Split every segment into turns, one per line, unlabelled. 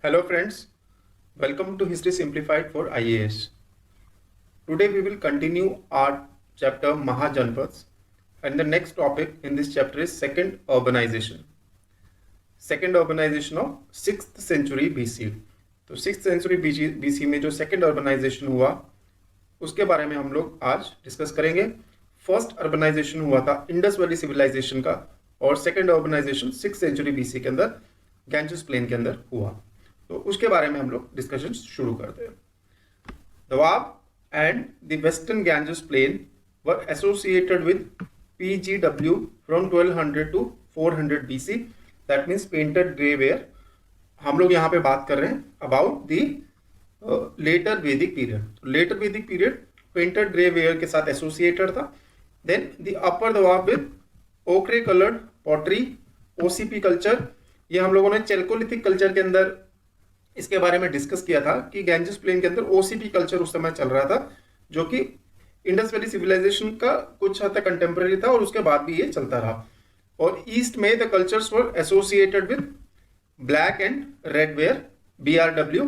Hello friends, welcome to History Simplified for IAS. Today we will continue our chapter Mahajanpads, and the next topic in this chapter is second urbanization. Second urbanization of 6th century BC. तो 6th century BC में जो second urbanization हुआ उसके बारे में हम लोग आज डिस्कस करेंगे। फर्स्ट अर्बनाइजेशन हुआ था इंडस वैली सिविलाइजेशन का और second urbanisation 6th century BC के अंदर गैंजेस प्लेन के अंदर हुआ। तो उसके बारे में हम लोग डिस्कशन शुरू करते हैं। Doab and the western Ganges plain were associated with PGW from 1200 to 400 BC, that means painted grey ware. हम लोग यहाँ पे बात कर रहे हैं about the later Vedic period. Later Vedic period painted grey ware के साथ एसोसिएटेड था। Then the upper Doab with ochre coloured pottery, OCP culture. ये हम लोगों ने चेल्कोलिथिक कल्चर के अंदर इसके बारे में डिस्कस किया था कि गैंजेस प्लेन के अंदर OCP कल्चर उस समय चल रहा था, जो कि इंडस वैली सिविलाइजेशन का कुछ हद तक कंटेम्प्रेरी था और उसके बाद भी ये चलता रहा। और ईस्ट में the cultures were associated with black and red ware, BRW।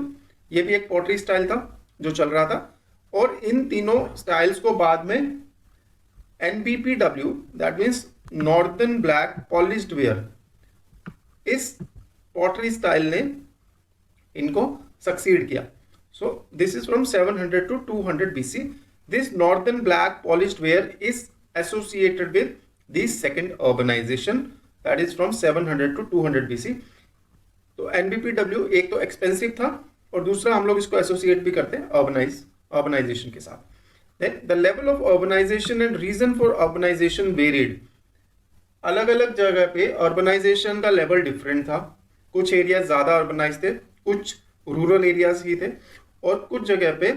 ये भी एक पॉटरी स्टाइल था जो चल रहा था। और इन तीनों स्टाइल्स को बाद में NBPW, that means northern black polished ware, इस पॉटरी स्टाइल ने इनको सक्सीड किया। So this is from 700 to 200 BC. This northern black polished ware is associated with the second urbanization, that is from 700 to 200 BC. तो NBPW एक तो expensive था और दूसरा हम लोग इसको एसोसिएट भी करते हैं अर्बनाइजेशन के साथ। Then the level of urbanization and reason for urbanization varied. अलग अलग जगह पे अर्बनाइजेशन का लेवल डिफरेंट था। कुछ एरिया ज्यादा अर्बनाइज थे, कुछ रूरल एरियाज ही थे, और कुछ जगह पे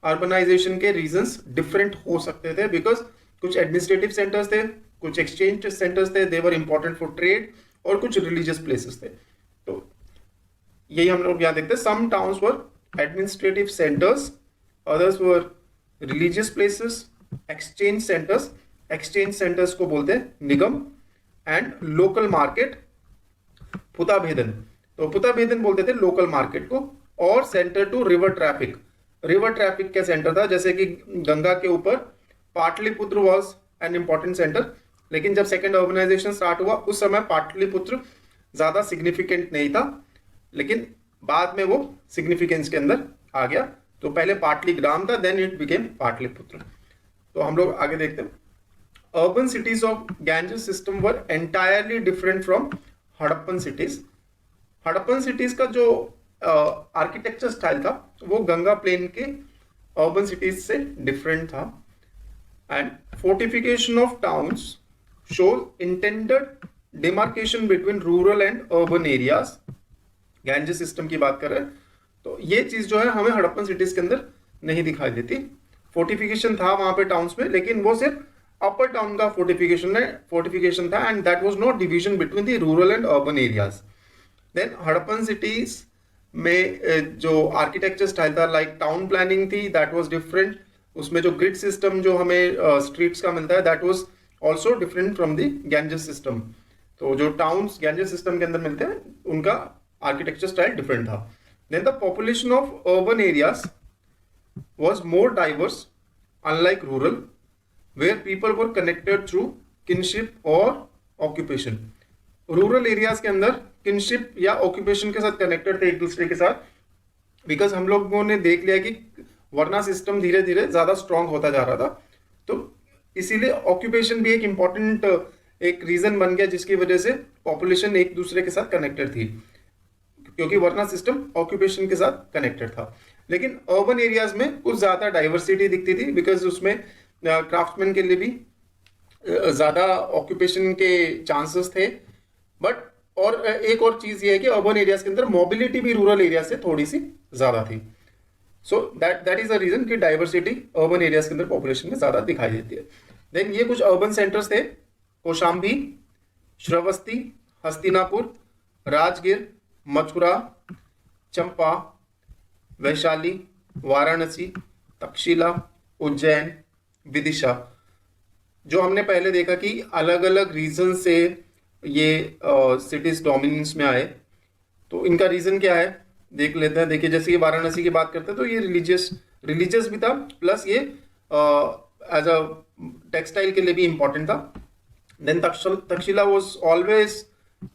अर्बनाइजेशन के रीजंस डिफरेंट हो सकते थे बिकॉज कुछ एडमिनिस्ट्रेटिव सेंटर्स थे, कुछ एक्सचेंज सेंटर्स थे, दे वर इंपॉर्टेंट फॉर ट्रेड, और कुछ रिलीजियस प्लेसेस थे। तो यही हम लोग यहाँ देखते हैं। Some towns were administrative centres, others were religious places, exchange centres. Exchange centres को बोलते हैं निगम, एंड लोकल मार्केट पुताभेदन। तो पुताभेदन बोलते थे लोकल मार्केट को। और centre to river traffic. River traffic का सेंटर था, जैसे कि गंगा के ऊपर Pataliputra was an important centre. लेकिन जब सेकेंड अर्बनाइजेशन स्टार्ट हुआ उस समय पाटलिपुत्र ज्यादा सिग्निफिकेंट नहीं था, लेकिन बाद में वो सिग्निफिकेंस के अंदर आ गया। तो पहले पाटलिग्राम था, देन इट बिकेम पाटलिपुत्र। तो हम लोग आगे देखते हैं। Urban cities of Ganges system were entirely different from Harappan cities. Harappan cities का जो आर्किटेक्चर स्टाइल था वो गंगा प्लेन के अर्बन सिटीज से डिफरेंट था। And fortification of towns show intended demarcation between rural and urban areas. Ganges system की बात कर रहे हैं तो ये चीज जो है हमें हड़प्पन सिटीज के अंदर नहीं दिखाई देती। फोर्टिफिकेशन था वहां पे टाउन्स में, लेकिन वो सिर्फ अपर टाउन का फोर्टिफिकेशन था, and that was not division between the rural and urban areas. Then Harappan cities में जो आर्किटेक्चर स्टाइल था, लाइक टाउन प्लानिंग थी, दैट वाज डिफरेंट। उसमें जो ग्रिड सिस्टम जो हमें स्ट्रीट्स का मिलता है, that was also different from the Ganges system. तो जो टाउन्स गैंजेस सिस्टम के अंदर मिलते हैं उनका आर्किटेक्चर स्टाइल डिफरेंट था। Then the population of urban areas was more diverse unlike rural, where people were connected through kinship और occupation। Rural areas के अंदर किनशिप या ऑक्यूपेशन के साथ कनेक्टेड थे एक दूसरे के साथ, बिकॉज हम लोगों ने देख लिया कि वर्ना सिस्टम धीरे धीरे ज्यादा स्ट्रांग होता जा रहा था। तो इसीलिए ऑक्यूपेशन भी एक इंपॉर्टेंट एक रीजन बन गया जिसकी वजह से पॉपुलेशन एक दूसरे के साथ कनेक्टेड थी, क्योंकि वर्ना सिस्टम ऑक्यूपेशन के साथ कनेक्टेड था। लेकिन अर्बन एरियाज में कुछ ज्यादा डाइवर्सिटी दिखती थी, बिकॉज उसमें क्राफ्ट्समैन के लिए भी ज्यादा ऑक्यूपेशन के चांसेस थे। बट और एक और चीज ये है कि अर्बन एरियाज के अंदर मोबिलिटी भी रूरल एरिया से थोड़ी सी ज्यादा थी। So that is the reason कि डाइवर्सिटी अर्बन एरियाज के अंदर पॉपुलेशन में ज्यादा दिखाई देती है। देन ये कुछ अर्बन सेंटर्स थे, कौशाम्बी, श्रावस्ती, हस्तिनापुर, राजगीर, मथुरा, चंपा, वैशाली, वाराणसी, तक्षशिला, उज्जैन, विदिशा। जो हमने पहले देखा कि अलग अलग रीजन से ये सिटीज डोमिनेंस में आए, तो इनका रीजन क्या है? देख लेते हैं। देखिए जैसे ये वाराणसी की बात करते हैं तो ये रिलीजियस भी था, प्लस ये एज अ टेक्सटाइल के लिए भी इंपॉर्टेंट था। देन तक्षशिला वॉज ऑलवेज,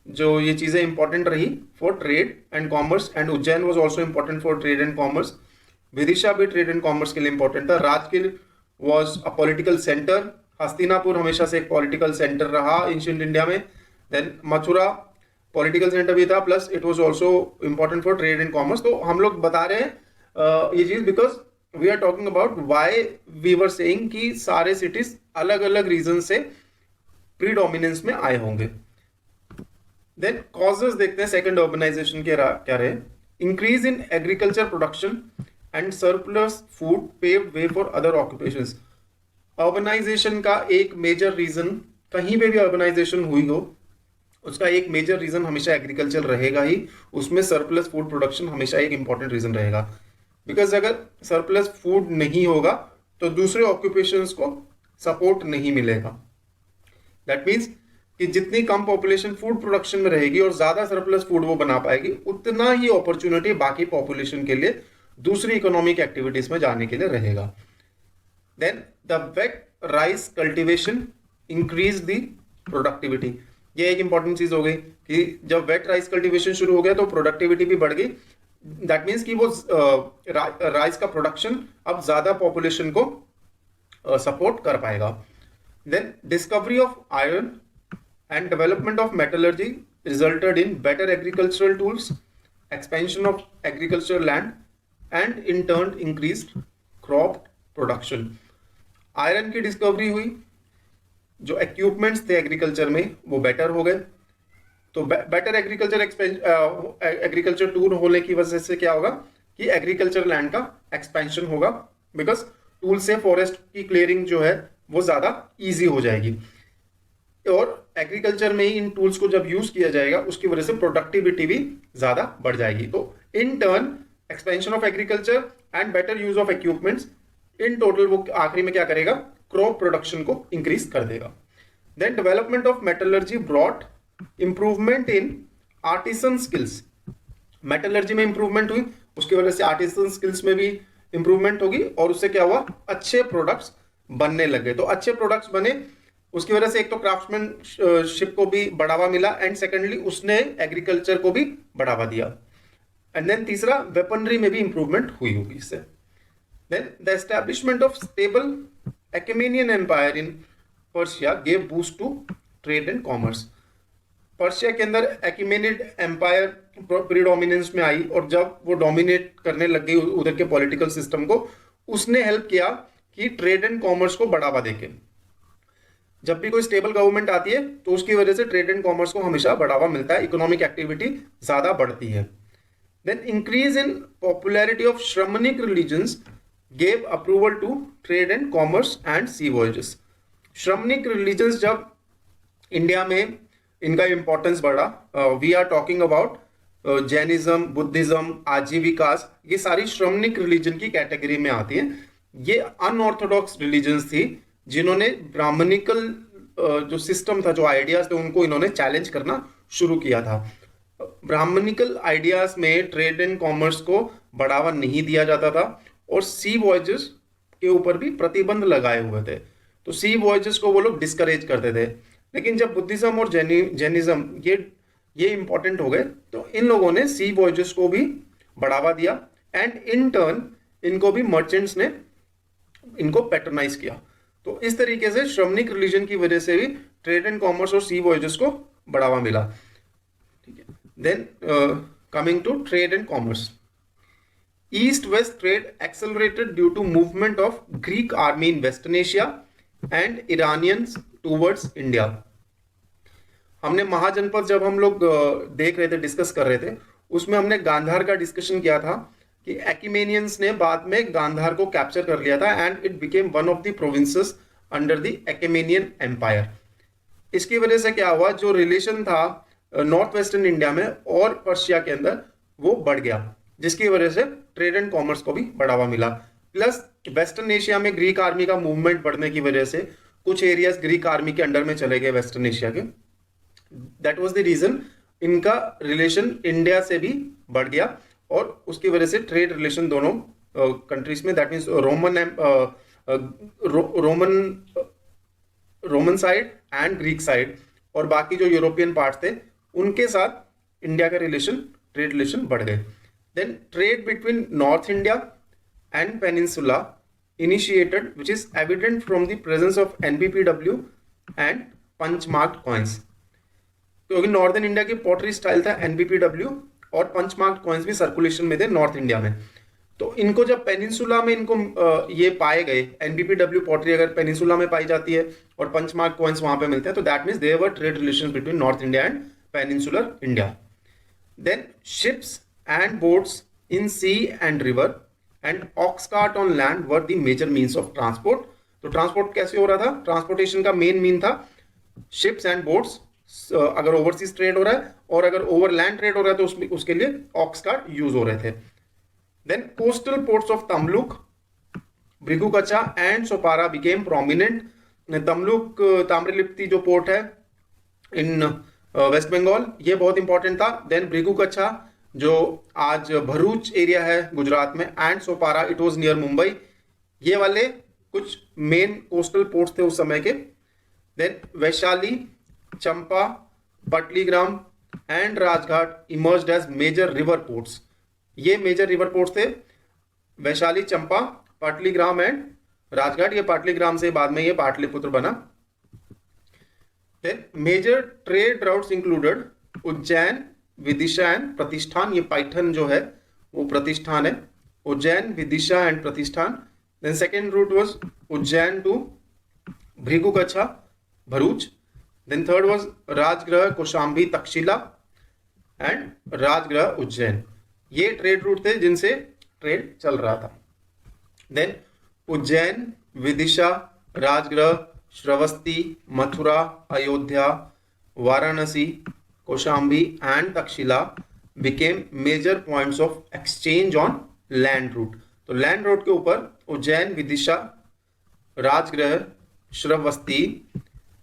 जो ये चीजें इंपॉर्टेंट रही for trade and commerce, and Ujjain was also important for trade and commerce. Vidisha भी ट्रेड एंड कॉमर्स के लिए इंपॉर्टेंट था। Rajgir was a political center. Hastinapur हमेशा से एक पॉलिटिकल सेंटर रहा एंशिएंट इंडिया में। देन मथुरा पॉलिटिकल सेंटर भी था, plus it was also important for trade and commerce. तो हम लोग बता रहे हैं ये चीज because we are talking about why we were saying कि सारे सिटीज अलग अलग रीजन से प्रीडोमिनेंस में आए होंगे। देन कॉजेस देखते हैं सेकंड अर्बनाइजेशन के क्या रहे। Increase in agriculture production and surplus food paved way for other occupations. Urbanization का एक मेजर रीजन, कहीं पे भी अर्बनाइजेशन हुई हो, उसका एक मेजर रीजन हमेशा एग्रीकल्चर रहेगा ही। उसमें सरप्लस फूड प्रोडक्शन हमेशा एक इंपॉर्टेंट रीजन रहेगा, बिकॉज अगर सरप्लस फूड नहीं होगा तो दूसरे ऑक्यूपेशंस को सपोर्ट नहीं मिलेगा। दैट मीन्स कि जितनी कम पॉपुलेशन फूड प्रोडक्शन में रहेगी और ज्यादा सरप्लस फूड वो बना पाएगी, उतना ही अपॉर्चुनिटी बाकी पॉपुलेशन के लिए दूसरी इकोनॉमिक एक्टिविटीज में जाने के लिए रहेगा। Then the wet rice cultivation increase the productivity. ये एक इंपॉर्टेंट चीज हो गई कि जब वेट राइस कल्टीवेशन शुरू हो गया तो प्रोडक्टिविटी भी बढ़ गई। दैट मीन्स कि वो राइस का प्रोडक्शन अब ज्यादा पॉपुलेशन को सपोर्ट कर पाएगा। Then discovery of iron and development of metallurgy resulted in better agricultural tools, expansion of agriculture land and in turn increased crop production. Iron की डिस्कवरी हुई, जो इक्विपमेंट्स थे एग्रीकल्चर में वो बेटर हो गए। तो बेटर एग्रीकल्चर टूल होने की वजह से क्या होगा कि एग्रीकल्चर लैंड का एक्सपेंशन होगा, बिकॉज टूल से फॉरेस्ट की क्लियरिंग जो है वो ज्यादा इजी हो जाएगी। और एग्रीकल्चर में ही इन टूल्स को जब यूज किया जाएगा उसकी वजह से प्रोडक्टिविटी भी ज्यादा बढ़ जाएगी। तो in turn expansion of agriculture and better use of equipments, in total वो आखिरी में क्या करेगा, क्रॉप प्रोडक्शन को इंक्रीज कर देगा। Then development of metallurgy brought improvement in artisan skills. Metallurgy में इंप्रूवमेंट हुई, उसकी वजह से आर्टिसन स्किल्स में भी इंप्रूवमेंट होगी और उससे क्या हुआ, अच्छे प्रोडक्ट्स बनने लगे। तो अच्छे प्रोडक्ट्स बने, उसकी वजह से एक तो क्राफ्ट्समैनशिप को भी बढ़ावा मिला एंड सेकेंडली उसने एग्रीकल्चर को भी बढ़ावा दिया। एंड देन तीसरा, वेपनरी में भी इंप्रूवमेंट हुई होगी इससे। Then the establishment of stable Achaemenian Empire in Persia gave boost to trade and commerce। Persia के अंदर Achaemenid Empire प्रीडोमिनेंस में आई और जब वो डोमिनेट करने लग गई उधर के पॉलिटिकल सिस्टम को, उसने हेल्प किया कि ट्रेड एंड कॉमर्स को बढ़ावा देके। जब भी कोई स्टेबल गवर्नमेंट आती है तो उसकी वजह से ट्रेड एंड कॉमर्स को हमेशा बढ़ावा मिलता है, इकोनॉमिक एक्टिविटी ज्यादा बढ़ती है। Then increase in popularity of Shramanic religions gave approval to trade and commerce and sea voyages। Shramanic religions जब इंडिया में इनका इंपॉर्टेंस बढ़ा, we are talking about Jainism, Buddhism, Ajivikas, ये सारी श्रमणिक रिलीजन की कैटेगरी में आती है। ये अनऑर्थोडॉक्स रिलीजन्स थी जिन्होंने ब्राह्मणिकल जो सिस्टम था, जो आइडियाज थे, उनको इन्होंने चैलेंज करना शुरू किया था। ब्राह्मणिकल आइडियाज में ट्रेड एंड कॉमर्स को बढ़ावा नहीं दिया जाता था और सी वॉयजेस के ऊपर भी प्रतिबंध लगाए हुए थे। तो सी वॉयजेस को वो लोग डिस्करेज करते थे। लेकिन जब बुद्धिज्म और जैनिज्म ये इंपॉर्टेंट हो गए तो इन लोगों ने सी वॉयजेस को भी बढ़ावा दिया एंड इन टर्न इनको भी मर्चेंट्स ने इनको पैट्रोनाइज किया। तो इस तरीके से श्रमणिक रिलीजन की वजह से भी ट्रेड एंड कॉमर्स और सी वॉयजेस को बढ़ावा मिला। ठीक है। Then coming to trade and commerce, East West trade accelerated due to movement of Greek army in Western Asia and Iranians towards India। हमने महाजनपद जब हम लोग देख रहे थे, डिस्कस कर रहे थे, उसमें हमने गांधार का डिस्कशन किया था कि एक्मेनियंस ने बाद में गांधार को कैप्चर कर लिया था and it became one of the provinces under the Achaemenian empire. इसकी वजह से क्या हुआ, जो रिलेशन था नॉर्थ वेस्टर्न इंडिया में और पर्शिया के अंदर वो बढ़ गया, जिसकी वजह से ट्रेड एंड कॉमर्स को भी बढ़ावा मिला। प्लस वेस्टर्न एशिया में ग्रीक आर्मी का मूवमेंट बढ़ने की वजह से कुछ एरियाज ग्रीक आर्मी के अंडर में चले गए वेस्टर्न एशिया के। दैट वाज द रीजन इनका रिलेशन इंडिया से भी बढ़ गया और उसकी वजह से ट्रेड रिलेशन दोनों कंट्रीज में, that means Roman side and Greek side और बाकी जो यूरोपियन पार्ट थे उनके साथ इंडिया का रिलेशन, ट्रेड रिलेशन बढ़ गए. Then trade between north India and peninsula initiated, which is evident from the presence of NBPW and punch marked coins. क्योंकि नॉर्दर्न इंडिया की पॉटरी स्टाइल था NBPW और पंच मार्क्ड कॉइन्स भी circulation में थे north India में. तो इनको जब पेनिनसुला में इनको ये पाए गए, NBPW पॉटरी अगर पेनिनसुला में पाई जाती है और पंच मार्क्ड कॉइन्स वहां पे मिलते हैं, तो that means there were trade relations between north India and peninsular India. Then ships and boats in sea and river and ox cart on land were the major means of transport. तो transport कैसे हो रहा था? Transportation का main mean था ships and boats, अगर overseas trade हो रहा है, और अगर ओवरलैंड ट्रेड हो रहा है तो उसके लिए ऑक्स कार्ट यूज हो रहे थे. Then coastal ports of Tamluk, Bhrigukachchha and Sopara became prominent. Tamluk Tamralipti जो पोर्ट है इन वेस्ट बंगाल, ये बहुत इंपॉर्टेंट था. देन भृगुकच्छा जो आज भरूच एरिया है गुजरात में, and Sopara it was near Mumbai, ये वाले कुछ मेन कोस्टल पोर्ट्स थे उस समय के. Then Vaishali, Champa, Pataligram and Rajghat emerged as major river ports. ये मेजर रिवर पोर्ट्स थे, वैशाली, चंपा, पाटलीग्राम एंड राजघाट. ये पाटलीग्राम से बाद में ये पाटलिपुत्र बना. Then major trade routes included Ujjain, Vidisha and Pratishthan. ये पैठन जो है वो प्रतिष्ठान है, Ujjain, Vidisha and Pratishthan. Then second route was Ujjain to Bhrigukachchha, Bharuch. Then third was Rajgriha, Kaushambi, Takshashila and Rajgriha, Ujjain. ये ट्रेड रूट थे जिनसे ट्रेड चल रहा था. Then Ujjain, Vidisha, Rajgriha, Shravasti, Mathura, Ayodhya, Varanasi, Kaushambi and Takshashila became major points of exchange on land route. तो लैंड रोड के ऊपर उज्जैन, विदिशा, राजगृह, श्रावस्ती,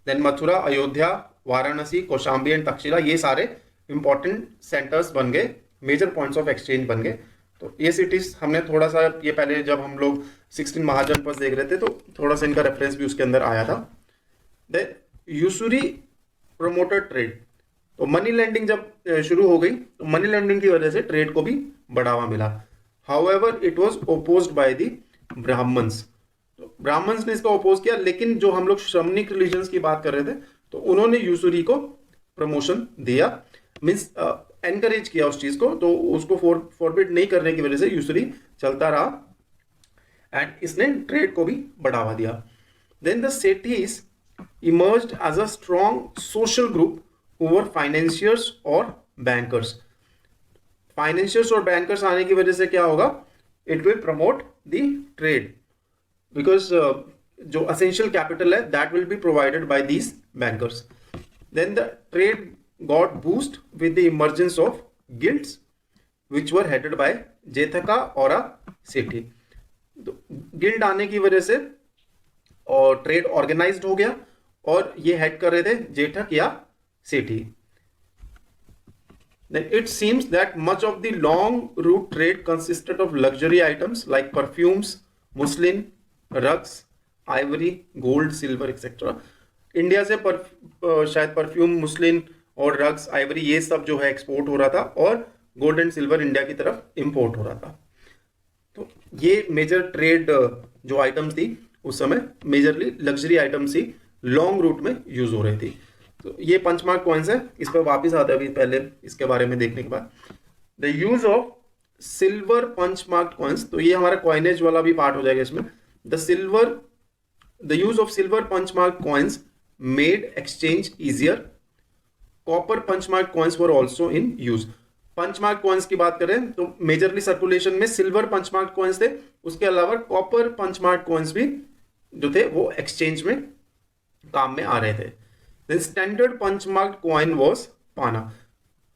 देन मथुरा, अयोध्या, वाराणसी, कौशाम्बी एंड तक्षशिला, ये सारे इंपॉर्टेंट सेंटर्स बन गए, मेजर पॉइंट्स ऑफ एक्सचेंज बन गए. तो ये सिटीज हमने थोड़ा सा ये पहले जब हम लोग 16 महाजनपद देख रहे थे तो थोड़ा सा इनका रेफरेंस भी उसके अंदर आया था. Then usury promoted trade. तो मनी लैंडिंग जब शुरू हो गई तो मनी लैंडिंग की वजह से ट्रेड को भी बढ़ावा मिला. However it was opposed by the Brahmans. तो ब्राह्मण्स ने इसको ओपोज किया, लेकिन जो हम लोग श्रमणिक रिलीजन्स की बात कर रहे थे तो उन्होंने यूसुरी को प्रमोशन दिया, मीन्स एनकरेज किया उस चीज को. तो उसको फॉरबिड नहीं करने की वजह से यूसुरी चलता रहा एंड इसने ट्रेड को भी बढ़ावा दिया. Then the Setthis emerged as a strong social group who were financiers और bankers. Financiers और bankers आने की वजह से क्या होगा? It will promote the trade because जो essential capital है that will be provided by these bankers. Then the trade got boost with the emergence of guilds which were headed by जेठका और सेठी. गिल्ड आने की वजह से और ट्रेड ऑर्गेनाइज्ड हो गया और ये हेड कर रहे थे जेठक या Sethi. Then it seems that much of the long route trade consisted of luxury items like perfumes, muslin, rugs, ivory, gold, silver, etc. India से शायद परफ्यूम, मुस्लिन और रग्स, आइवरी, ये सब जो है एक्सपोर्ट हो रहा था और गोल्ड एंड सिल्वर इंडिया की तरफ इंपोर्ट हो रहा था. तो ये मेजर ट्रेड जो आइटम्स थी उस समय मेजरली लग्जरी आइटम्स ही लॉन्ग रूट में यूज हो रही थी. तो ये पंचमार्क कॉइन्स है, इस पर वापस आते हैं अभी पहले इसके बारे में देखने के बाद. The use of silver punchmark coins, तो ये हमारा कॉइनेज वाला भी पार्ट हो जाएगा इसमें. The use of silver punchmark coins made exchange easier. Copper punchmark coins were also in use. Punch mark coins की बात करें तो मेजरली सर्कुलेशन में सिल्वर पंचमार्क कॉइन्स थे, उसके अलावा कॉपर पंचमार्क कॉइन्स भी जो थे वो एक्सचेंज में काम में आ रहे थे. The standard punch mark coin was पाना.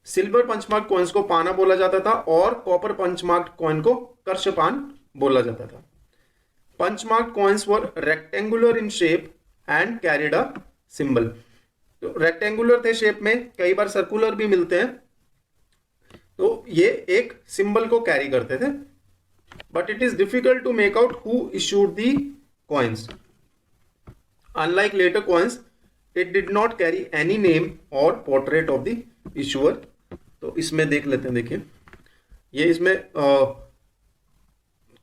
सिल्वर पंचमार्क कॉइन्स को पाना बोला जाता था और कॉपर पंचमार्क कॉइन को कर्षपान बोला जाता था. Punch mark coins were rectangular in shape and carried a symbol. तो रेक्टेंगुलर थे शेप में, कई बार सर्कुलर भी मिलते हैं. तो ये एक सिंबल को कैरी करते थे, but it is difficult to make out who issued the coins. Unlike later coins, it did not carry any name और पोर्ट्रेट ऑफ द इशूअर। तो इसमें देख लेते हैं, देखिए ये इसमें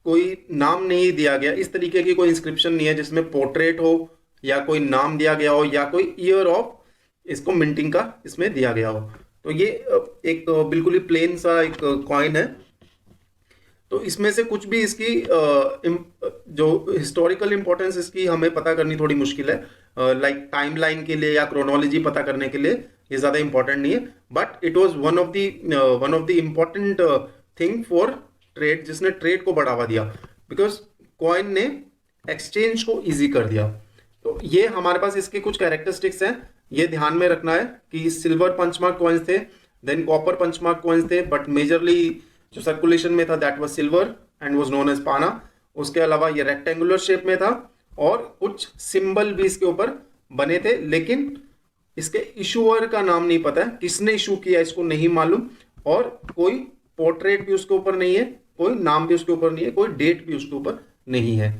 कोई नाम नहीं दिया गया, इस तरीके की कोई इंस्क्रिप्शन नहीं है जिसमें पोर्ट्रेट हो या कोई नाम दिया गया हो या कोई ईयर ऑफ इसको मिंटिंग का इसमें दिया गया हो। तो ये एक बिल्कुल ही प्लेन सा एक कॉइन है। तो इसमें से कुछ भी इसकी जो हिस्टोरिकल इंपॉर्टेंस इसकी हमें पता करनी थोड़ी मुश्किल है, लाइक टाइमलाइन के लिए या क्रोनोलॉजी पता करने के लिए ये ज़्यादा इंपॉर्टेंट नहीं है, but it was one of the important thing for trade, जिसने ट्रेड को बढ़ावा दिया, बिकॉज कॉइन ने एक्सचेंज को ईजी कर दिया। तो ये हमारे पास इसके कुछ कैरेक्टरिस्टिक्स हैं, ये ध्यान में रखना है कि सिल्वर पंचमार्क कॉइन्स थे, देन कॉपर पंचमार्क कॉइन्स थे, बट मेजरली जो सर्कुलेशन में था that was silver and was known as pana. उसके अलावा ये रेक्टेंगुलर शेप में था और कुछ सिंबल भी इसके ऊपर बने थे, लेकिन इसके इशूअर का नाम नहीं पता है, किसने इशू किया इसको नहीं मालूम, और कोई पोर्ट्रेट भी उसके ऊपर नहीं है, कोई नाम भी उसके ऊपर नहीं है, कोई डेट भी उसके ऊपर नहीं है।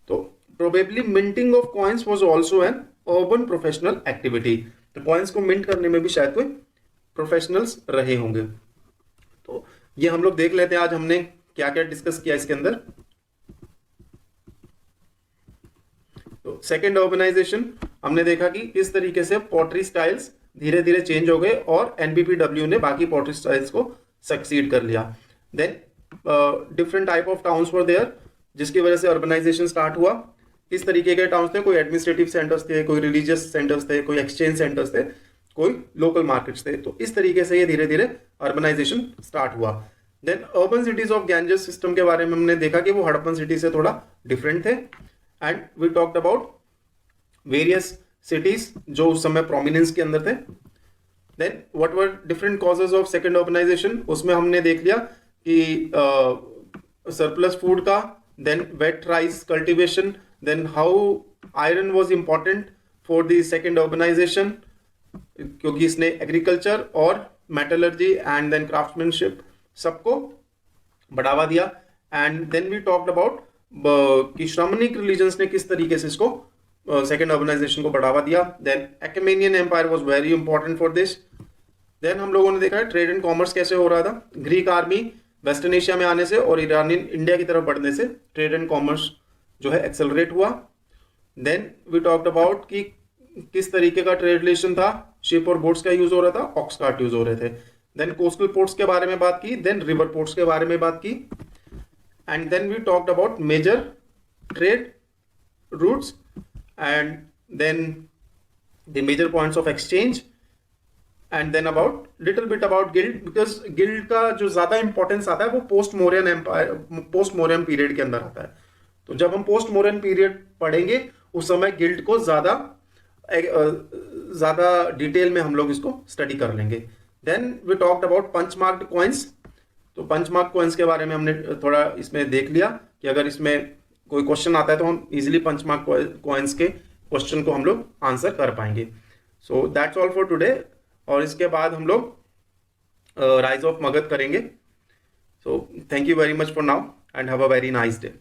तो probably minting of coins was also an urban professional activity. तो कॉइन्स को मिंट करने में भी शायद कोई प्रोफेशनल्स रहे होंगे। तो ये हम लोग देख लेते हैं आज हमने क्या क्या डिस्कस किया इसके अंदर। तो सेकेंड अर्बनाइजेशन, हमने देखा कि किस तरीके से पॉटरी स्टाइल्स धीरे धीरे चेंज हो गए और एनबीपीडब्ल्यू ने बाकी पॉटरी स्टाइल्स को सक्सीड कर लिया। Then different type of towns were there, जिसकी वजह से अर्बनाइजेशन स्टार्ट हुआ। किस तरीके के टाउन्स थे, कोई एडमिनिस्ट्रेटिव सेंटर्स थे, कोई रिलीजियस सेंटर्स थे, कोई एक्सचेंज सेंटर्स थे, कोई लोकल मार्केट्स थे। तो इस तरीके से ये धीरे धीरे अर्बनाइजेशन स्टार्ट हुआ। Then urban cities of Ganges system के बारे में हमने देखा कि वो हड़प्पन सिटी से थोड़ा डिफरेंट थे, and we talked about various cities जो उस समय प्रोमिनेंस के अंदर थे। Then what were different causes of second urbanization, उसमें हमने देख लिया कि सरप्लस फूड का, then wet rice cultivation, then how iron was important for the second urbanization, क्योंकि इसने एग्रीकल्चर और मेटलर्जी एंड देन क्राफ्ट्समैनशिप सबको बढ़ावा दिया। And then we talked about कि श्रमणिक रिलीजन्स ने किस तरीके से इसको सेकेंड अर्बनाइजेशन को बढ़ावा दिया। Then Achaemenian empire was very important for this. Then हम लोगों ने देखा है ट्रेड एंड कॉमर्स कैसे हो रहा था, ग्रीक आर्मी वेस्टर्न एशिया में आने से और ईरानियन इंडिया की तरफ बढ़ने से ट्रेड एंड कॉमर्स जो है एक्सेलरेट हुआ। देन वी टॉक्ड अबाउट कि किस तरीके का ट्रेड रिलेशन था, शिप और बोट्स का यूज हो रहा था, ऑक्स कार्ट यूज हो रहे थे। देन कोस्टल पोर्ट्स के बारे में बात की, देन रिवर पोर्ट्स के बारे में बात की, and then we talked about major trade routes and then the major points of exchange, and then about little bit about guild, because guild का जो ज्यादा इंपॉर्टेंस आता है वो post Mauryan empire, post Mauryan period के अंदर आता है। तो जब हम पोस्ट मौर्यन पीरियड पढ़ेंगे उस समय गिल्ड को ज्यादा डिटेल में हम लोग इसको स्टडी कर लेंगे। Then we talked about punch marked coins. तो पंच मार्क कॉइन्स के बारे में हमने थोड़ा इसमें देख लिया कि अगर इसमें कोई क्वेश्चन आता है तो हम इजीली पंच मार्क कॉइन्स के क्वेश्चन को हम लोग आंसर कर पाएंगे। So that's all for today. और इसके बाद हम लोग राइज ऑफ मगध करेंगे। So thank you very much for now and have a very nice day.